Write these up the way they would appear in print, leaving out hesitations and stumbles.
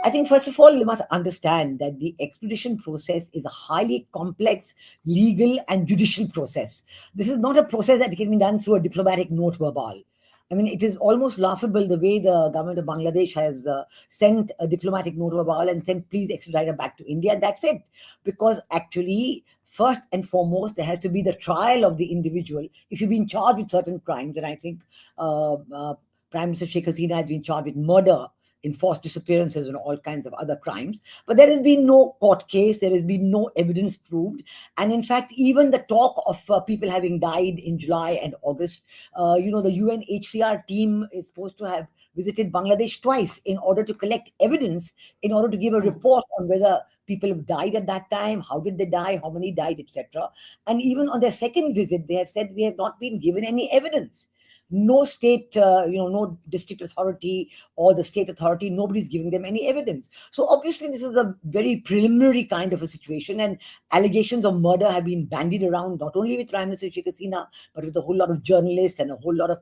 I think, first of all, we must understand that the extradition process is a highly complex legal and judicial process. This is not a process that can be done through a diplomatic note verbal. I mean, it is almost laughable the way the government of Bangladesh has sent a diplomatic note verbal and said, please extradite her back to India. And that's it. Because actually, first and foremost, there has to be the trial of the individual. If you've been charged with certain crimes, and I think Prime Minister Sheikh Hasina has been charged with murder, enforced disappearances, and all kinds of other crimes. But there has been no court case, there has been no evidence proved. And in fact, even the talk of people having died in July and August, the UNHCR team is supposed to have visited Bangladesh twice in order to collect evidence, in order to give a report on whether people have died at that time, how did they die, how many died, etc. And even on their second visit, they have said we have not been given any evidence. No state, no district authority or the state authority, nobody's giving them any evidence. So obviously this is a very preliminary kind of a situation, and allegations of murder have been bandied around, not only with Prime Minister Sheikh Hasina, but with a whole lot of journalists and a whole lot of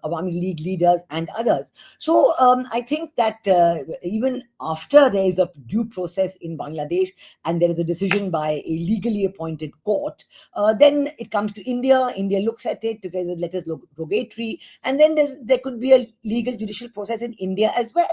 Awami League leaders and others. So I think that even after there is a due process in Bangladesh and there is a decision by a legally appointed court, then it comes to India. India looks at it together with letters rogatory, and then there could be a legal judicial process in India as well,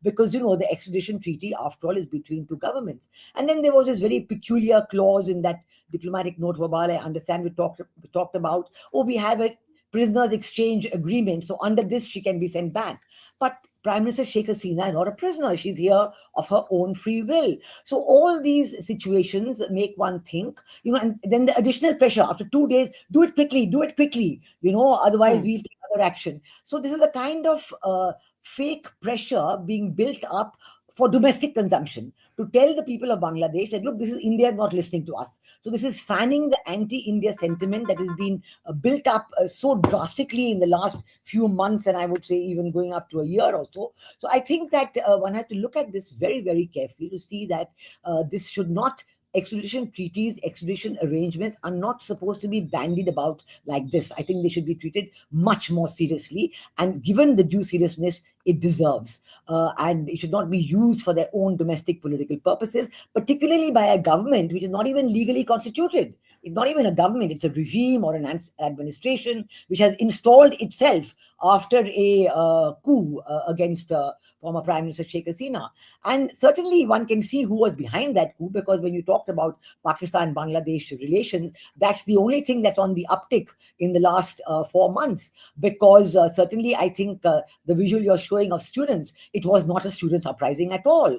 because the extradition treaty, after all, is between two governments. And then there was this very peculiar clause in that diplomatic note verbal, I understand, we talked about, we have a prisoners exchange agreement, so under this she can be sent back. But Prime Minister Sheikh Hasina is not a prisoner. She's here of her own free will. So all these situations make one think, and then the additional pressure after 2 days, do it quickly, otherwise we'll take other action. So this is a kind of fake pressure being built up for domestic consumption, to tell the people of Bangladesh that, look, this is India not listening to us. So this is fanning the anti-India sentiment that has been built up so drastically in the last few months, and I would say even going up to a year or so. So I think that one has to look at this very, very carefully to see that this should not, extradition treaties, extradition arrangements are not supposed to be bandied about like this. I think they should be treated much more seriously and given the due seriousness it deserves. And it should not be used for their own domestic political purposes, particularly by a government which is not even legally constituted. It's not even a government, it's a regime or an administration which has installed itself after a coup against former Prime Minister Sheikh Hasina. And certainly one can see who was behind that coup, because when you talked about Pakistan-Bangladesh relations, that's the only thing that's on the uptick in the last 4 months. Because certainly I think the visual you're showing of students, it was not a student uprising at all.